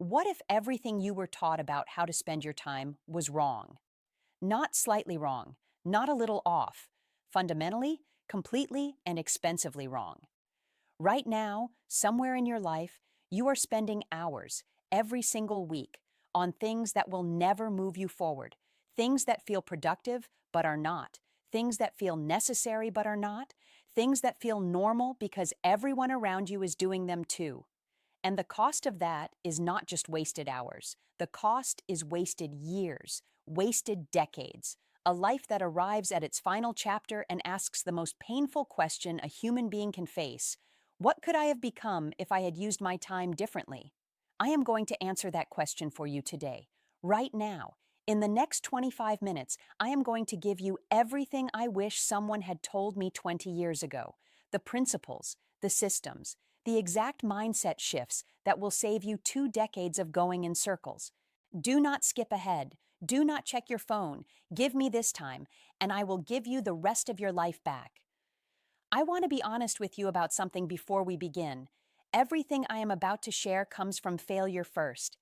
What if everything you were taught about how to spend your time was wrong? Not slightly wrong, not a little off, fundamentally, completely, and expensively wrong. Right now, somewhere in your life, you are spending hours every single week on things that will never move you forward, things that feel productive but are not, things that feel necessary but are not, things that feel normal because everyone around you is doing them too. And the cost of that is not just wasted hours. The cost is wasted years, wasted decades, a life that arrives at its final chapter and asks the most painful question a human being can face: what could I have become if I had used my time differently? I am going to answer that question for you today, right now. In the next 25 minutes, I am going to give you everything I wish someone had told me 20 years ago: the principles, the systems, the exact mindset shifts that will save you 2 decades of going in circles. Do not skip ahead. Do not check your phone. Give me this time, and I will give you the rest of your life back. I want to be honest with you about something before we begin. Everything I am about to share comes from failure first.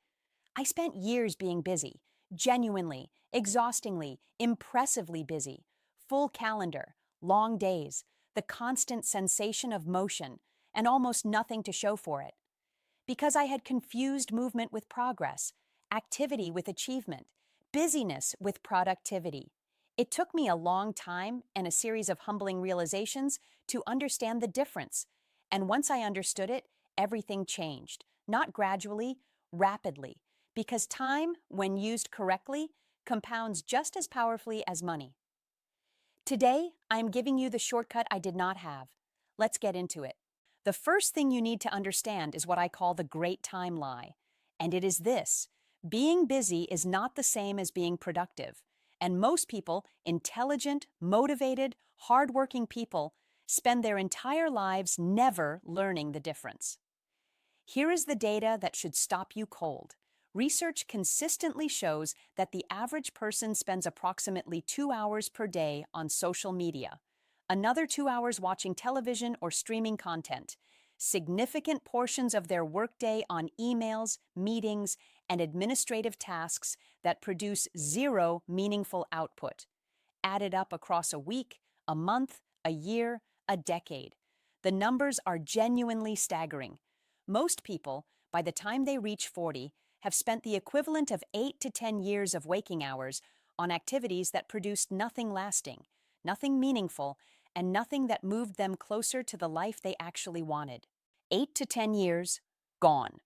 I spent years being busy, genuinely, exhaustingly, impressively busy. Full calendar, long days, the constant sensation of motion, and almost nothing to show for it. Because I had confused movement with progress, activity with achievement, busyness with productivity. It took me a long time and a series of humbling realizations to understand the difference. And once I understood it, everything changed, not gradually, rapidly, because time, when used correctly, compounds just as powerfully as money. Today, I am giving you the shortcut I did not have. Let's get into it. The first thing you need to understand is what I call the great time lie. And it is this: being busy is not the same as being productive. And most people, intelligent, motivated, hardworking people, spend their entire lives never learning the difference. Here is the data that should stop you cold. Research consistently shows that the average person spends approximately 2 hours per day on social media, another 2 hours watching television or streaming content, significant portions of their workday on emails, meetings, and administrative tasks that produce zero meaningful output. Added up across a week, a month, a year, a decade, the numbers are genuinely staggering. Most people, by the time they reach 40, have spent the equivalent of 8 to 10 years of waking hours on activities that produced nothing lasting, nothing meaningful, and nothing that moved them closer to the life they actually wanted. 8 to 10 years, gone.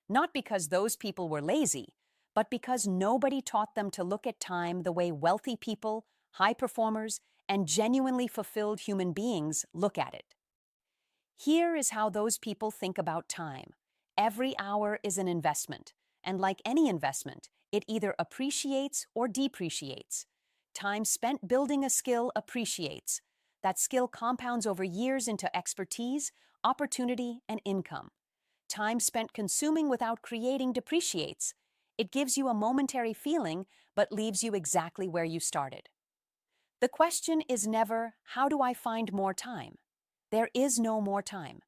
Not because those people were lazy, but because nobody taught them to look at time the way wealthy people, high performers, and genuinely fulfilled human beings look at it. Here is how those people think about time. Every hour is an investment, and like any investment, it either appreciates or depreciates. Time spent building a skill appreciates. That skill compounds over years into expertise, opportunity, and income. Time spent consuming without creating depreciates. It gives you a momentary feeling, but leaves you exactly where you started. The question is never, how do I find more time? There is no more time.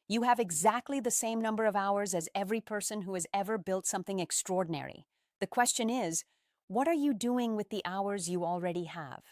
You have exactly the same number of hours as every person who has ever built something extraordinary. The question is, what are you doing with the hours you already have?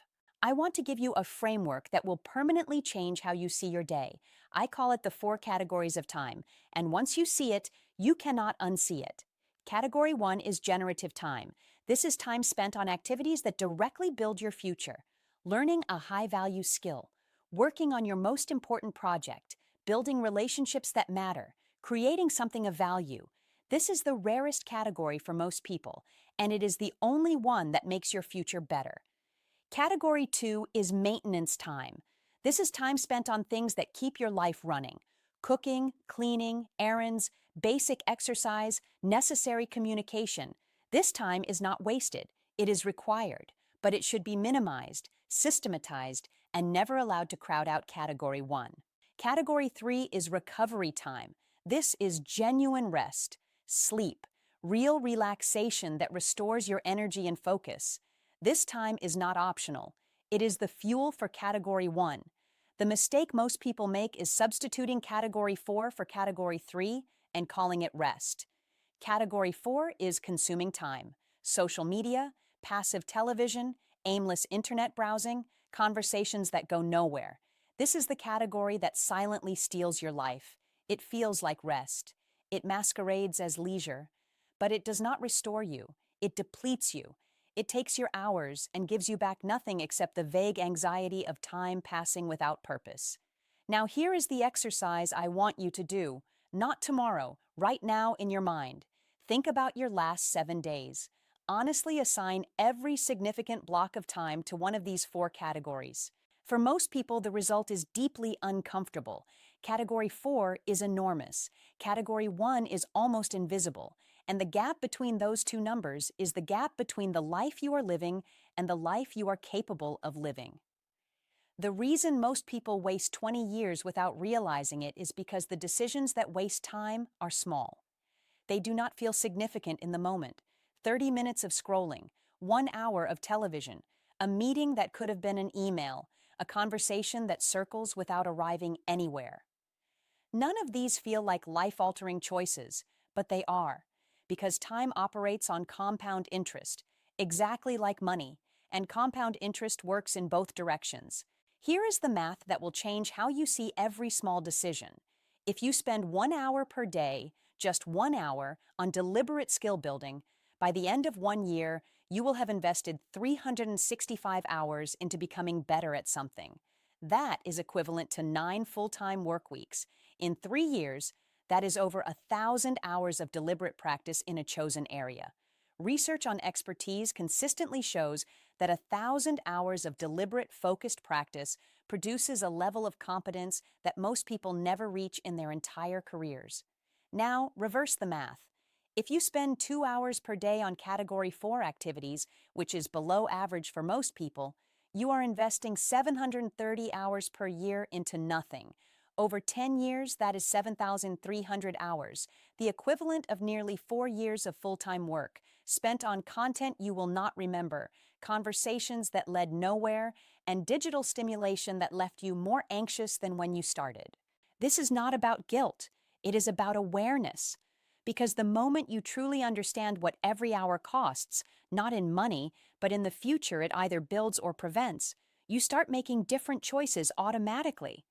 I want to give you a framework that will permanently change how you see your day. I call it the 4 categories of time, and once you see it, you cannot unsee it. Category 1 is generative time. This is time spent on activities that directly build your future. Learning a high-value skill, working on your most important project, building relationships that matter, creating something of value. This is the rarest category for most people, and it is the only one that makes your future better. Category 2 is maintenance time. This is time spent on things that keep your life running: cooking, cleaning, errands, basic exercise, necessary communication. This time is not wasted. It is required, but it should be minimized, systematized, and never allowed to crowd out Category 1. Category 3 is recovery time. This is genuine rest, sleep, real relaxation that restores your energy and focus. This time is not optional. It is the fuel for Category 1. The mistake most people make is substituting Category 4 for Category 3 and calling it rest. Category 4 is consuming time. Social media, passive television, aimless internet browsing, conversations that go nowhere. This is the category that silently steals your life. It feels like rest. It masquerades as leisure. But it does not restore you. It depletes you. It takes your hours and gives you back nothing except the vague anxiety of time passing without purpose. Now, here is the exercise I want you to do. Not tomorrow, right now in your mind. Think about your last 7 days. Honestly assign every significant block of time to one of these 4 categories. For most people, the result is deeply uncomfortable. Category 4 is enormous. Category 1 is almost invisible. And the gap between those two numbers is the gap between the life you are living and the life you are capable of living. The reason most people waste 20 years without realizing it is because the decisions that waste time are small. They do not feel significant in the moment. 30 minutes of scrolling, 1 hour of television, a meeting that could have been an email, a conversation that circles without arriving anywhere. None of these feel like life-altering choices, but they are, because time operates on compound interest, exactly like money, and compound interest works in both directions. Here is the math that will change how you see every small decision. If you spend 1 hour per day, just 1 hour, on deliberate skill building, by the end of 1 year, you will have invested 365 hours into becoming better at something. That is equivalent to 9 full-time work weeks. In 3 years, that is over 1,000 hours of deliberate practice in a chosen area. Research on expertise consistently shows that 1,000 hours of deliberate, focused practice produces a level of competence that most people never reach in their entire careers. Now, reverse the math. If you spend 2 hours per day on Category 4 activities, which is below average for most people, you are investing 730 hours per year into nothing. Over 10 years, that is 7,300 hours, the equivalent of nearly 4 years of full-time work, spent on content you will not remember, conversations that led nowhere, and digital stimulation that left you more anxious than when you started. This is not about guilt. It is about awareness. Because the moment you truly understand what every hour costs, not in money, but in the future it either builds or prevents, you start making different choices automatically.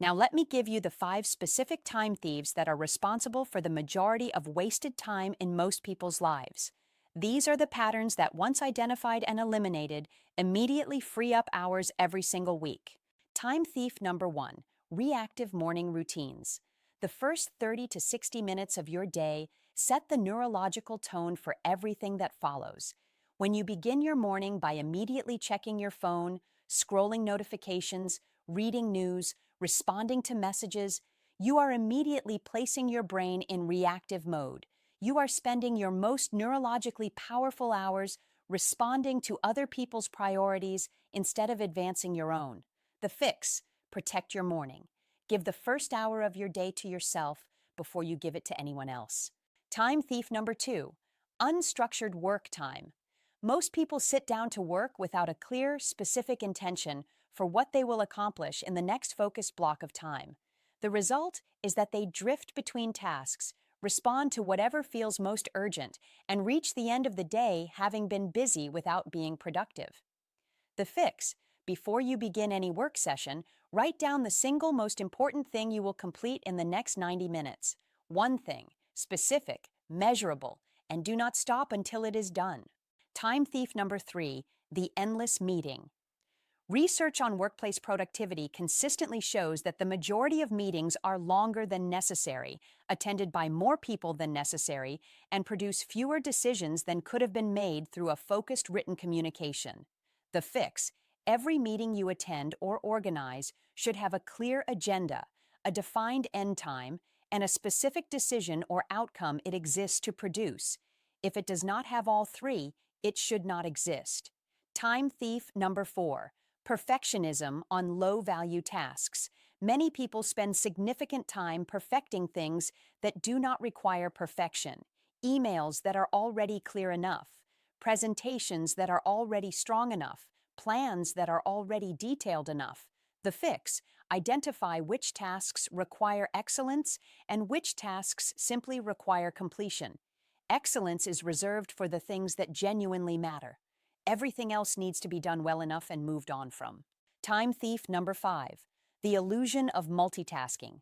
Now let me give you the 5 specific time thieves that are responsible for the majority of wasted time in most people's lives. These are the patterns that, once identified and eliminated, immediately free up hours every single week. Time thief number 1, reactive morning routines. The first 30 to 60 minutes of your day set the neurological tone for everything that follows. When you begin your morning by immediately checking your phone, scrolling notifications, reading news, responding to messages, you are immediately placing your brain in reactive mode. You are spending your most neurologically powerful hours responding to other people's priorities instead of advancing your own. The fix: protect your morning. Give the first hour of your day to yourself before you give it to anyone else. Time thief number 2, unstructured work time. Most people sit down to work without a clear, specific intention for what they will accomplish in the next focused block of time. The result is that they drift between tasks, respond to whatever feels most urgent, and reach the end of the day having been busy without being productive. The fix: before you begin any work session, write down the single most important thing you will complete in the next 90 minutes. One thing, specific, measurable, and do not stop until it is done. Time thief number 3, the endless meeting. Research on workplace productivity consistently shows that the majority of meetings are longer than necessary, attended by more people than necessary, and produce fewer decisions than could have been made through a focused written communication. The fix: every meeting you attend or organize should have a clear agenda, a defined end time, and a specific decision or outcome it exists to produce. If it does not have all 3, it should not exist. Time thief number 4, perfectionism on low-value tasks. Many people spend significant time perfecting things that do not require perfection, emails that are already clear enough, presentations that are already strong enough, plans that are already detailed enough. The fix: Identify which tasks require excellence and which tasks simply require completion. Excellence is reserved for the things that genuinely matter. Everything else needs to be done well enough and moved on from. Time thief number 5. The illusion of multitasking.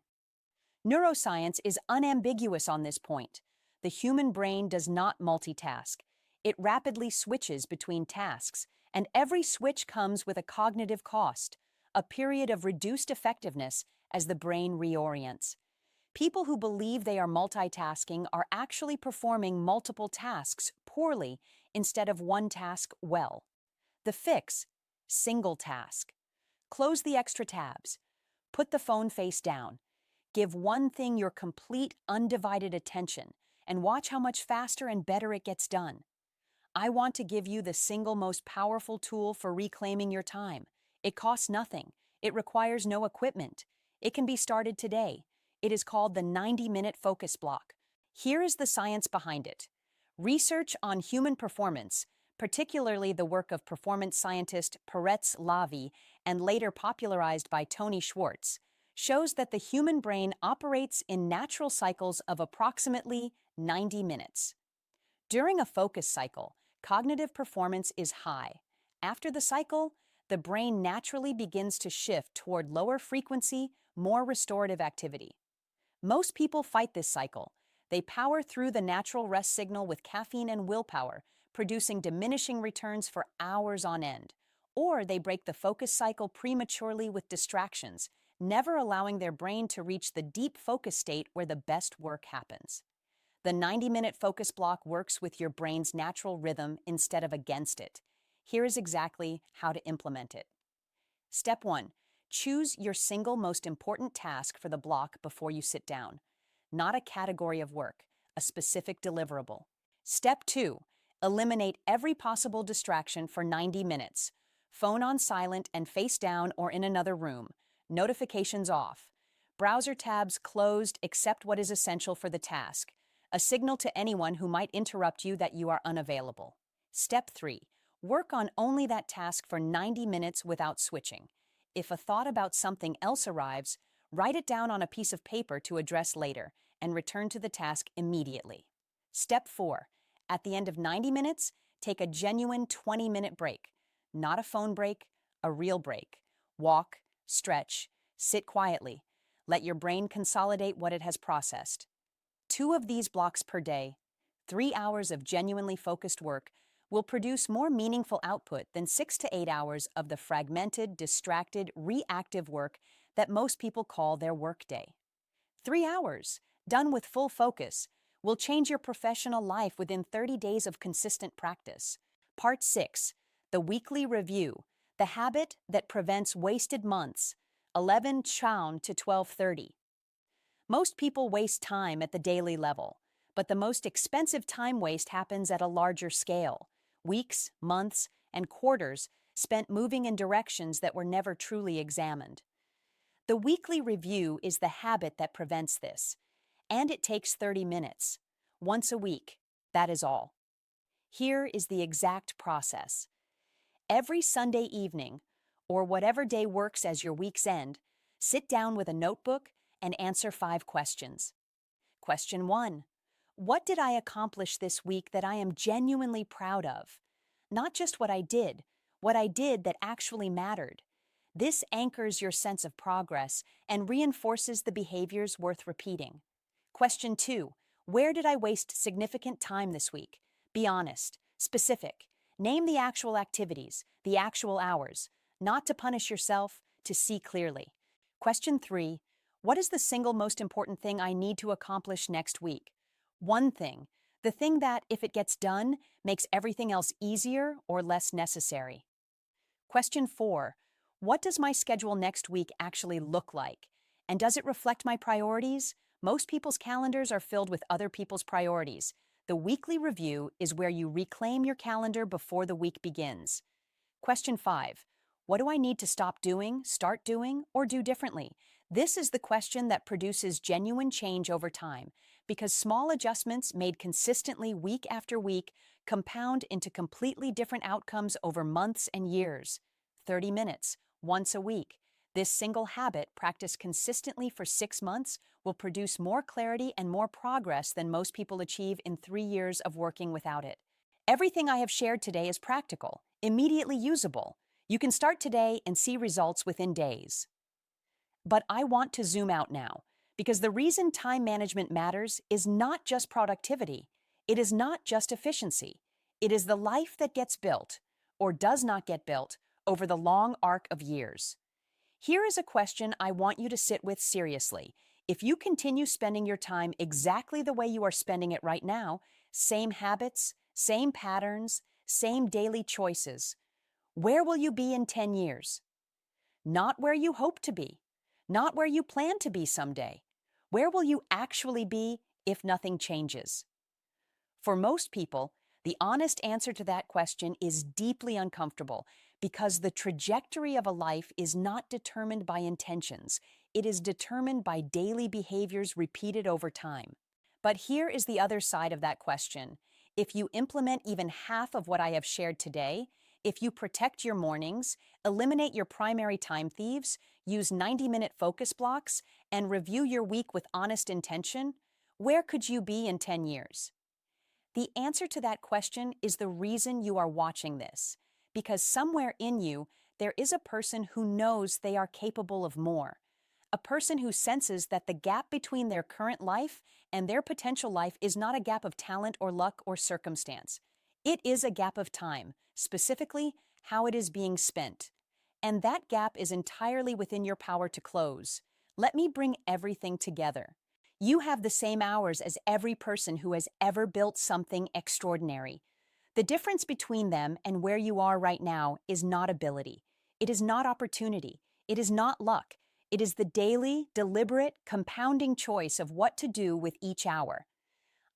Neuroscience is unambiguous on this point. The human brain does not multitask. It rapidly switches between tasks, and every switch comes with a cognitive cost, a period of reduced effectiveness as the brain reorients. People who believe they are multitasking are actually performing multiple tasks poorly instead of one task well. The fix: single task. Close the extra tabs. Put the phone face down. Give one thing your complete, undivided attention, and watch how much faster and better it gets done. I want to give you the single most powerful tool for reclaiming your time. It costs nothing. It requires no equipment. It can be started today. It is called the 90-minute focus block. Here is the science behind it. Research on human performance, particularly the work of performance scientist Peretz Lavie and later popularized by Tony Schwartz, shows that the human brain operates in natural cycles of approximately 90 minutes. During a focus cycle, cognitive performance is high. After the cycle, the brain naturally begins to shift toward lower frequency, more restorative activity. Most people fight this cycle. They power through the natural rest signal with caffeine and willpower, producing diminishing returns for hours on end. Or they break the focus cycle prematurely with distractions, never allowing their brain to reach the deep focus state where the best work happens. The 90-minute focus block works with your brain's natural rhythm instead of against it. Here is exactly how to implement it. Step 1. Choose your single most important task for the block before you sit down. Not a category of work, a specific deliverable. Step 2. Eliminate every possible distraction for 90 minutes. Phone on silent and face down or in another room. Notifications off. Browser tabs closed except what is essential for the task. A signal to anyone who might interrupt you that you are unavailable. Step 3. Work on only that task for 90 minutes without switching. If a thought about something else arrives, write it down on a piece of paper to address later and return to the task immediately. Step 4. At the end of 90 minutes, take a genuine 20-minute break. Not a phone break, a real break. Walk, stretch, sit quietly. Let your brain consolidate what it has processed. 2 of these blocks per day, 3 hours of genuinely focused work, will produce more meaningful output than 6 to 8 hours of the fragmented, distracted, reactive work that most people call their workday. 3 hours, done with full focus, will change your professional life within 30 days of consistent practice. Part 6. The weekly review, the habit that prevents wasted months, 11 Chown to 12:30. Most people waste time at the daily level, but the most expensive time waste happens at a larger scale. Weeks, months, and quarters spent moving in directions that were never truly examined. The weekly review is the habit that prevents this, and it takes 30 minutes. Once a week, that is all. Here is the exact process. Every Sunday evening, or whatever day works as your week's end, sit down with a notebook and answer 5 questions. Question 1. What did I accomplish this week that I am genuinely proud of? Not just what I did that actually mattered. This anchors your sense of progress and reinforces the behaviors worth repeating. Question 2. Where did I waste significant time this week? Be honest, specific. Name the actual activities, the actual hours. Not to punish yourself, to see clearly. Question 3. What is the single most important thing I need to accomplish next week? One thing, the thing that, if it gets done, makes everything else easier or less necessary. Question 4. What does my schedule next week actually look like? And does it reflect my priorities? Most people's calendars are filled with other people's priorities. The weekly review is where you reclaim your calendar before the week begins. Question 5. What do I need to stop doing, start doing, or do differently? This is the question that produces genuine change over time, because small adjustments made consistently week after week compound into completely different outcomes over months and years. 30 minutes, once a week. This single habit, practiced consistently for 6 months, will produce more clarity and more progress than most people achieve in 3 years of working without it. Everything I have shared today is practical, immediately usable. You can start today and see results within days. But I want to zoom out now, because the reason time management matters is not just productivity. It is not just efficiency. It is the life that gets built, or does not get built, over the long arc of years. Here is a question I want you to sit with seriously. If you continue spending your time exactly the way you are spending it right now, same habits, same patterns, same daily choices, where will you be in 10 years? Not where you hope to be, not where you plan to be someday. Where will you actually be if nothing changes? For most people, the honest answer to that question is deeply uncomfortable because the trajectory of a life is not determined by intentions. It is determined by daily behaviors repeated over time. But here is the other side of that question. If you implement even half of what I have shared today, if you protect your mornings, eliminate your primary time thieves, use 90-minute focus blocks, and review your week with honest intention, where could you be in 10 years? The answer to that question is the reason you are watching this, because somewhere in you, there is a person who knows they are capable of more, a person who senses that the gap between their current life and their potential life is not a gap of talent or luck or circumstance. It is a gap of time, specifically how it is being spent. And that gap is entirely within your power to close. Let me bring everything together. You have the same hours as every person who has ever built something extraordinary. The difference between them and where you are right now is not ability. It is not opportunity. It is not luck. It is the daily, deliberate, compounding choice of what to do with each hour.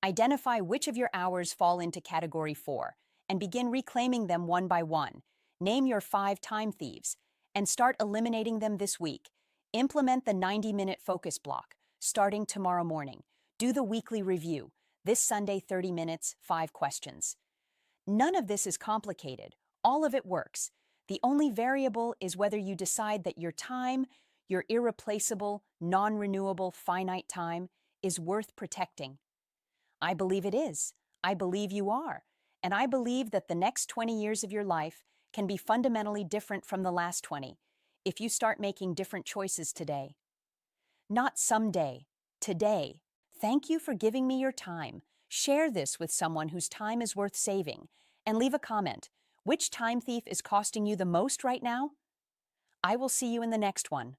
Identify which of your hours fall into category 4 and begin reclaiming them one by one. Name your 5 time thieves and start eliminating them this week. Implement the 90-minute focus block starting tomorrow morning. Do the weekly review. This Sunday, 30 minutes, 5 questions. None of this is complicated. All of it works. The only variable is whether you decide that your time, your irreplaceable, non-renewable, finite time, is worth protecting. I believe it is. I believe you are. And I believe that the next 20 years of your life can be fundamentally different from the last 20 if you start making different choices today. Not someday, today. Thank you for giving me your time. Share this with someone whose time is worth saving. And leave a comment. Which time thief is costing you the most right now? I will see you in the next one.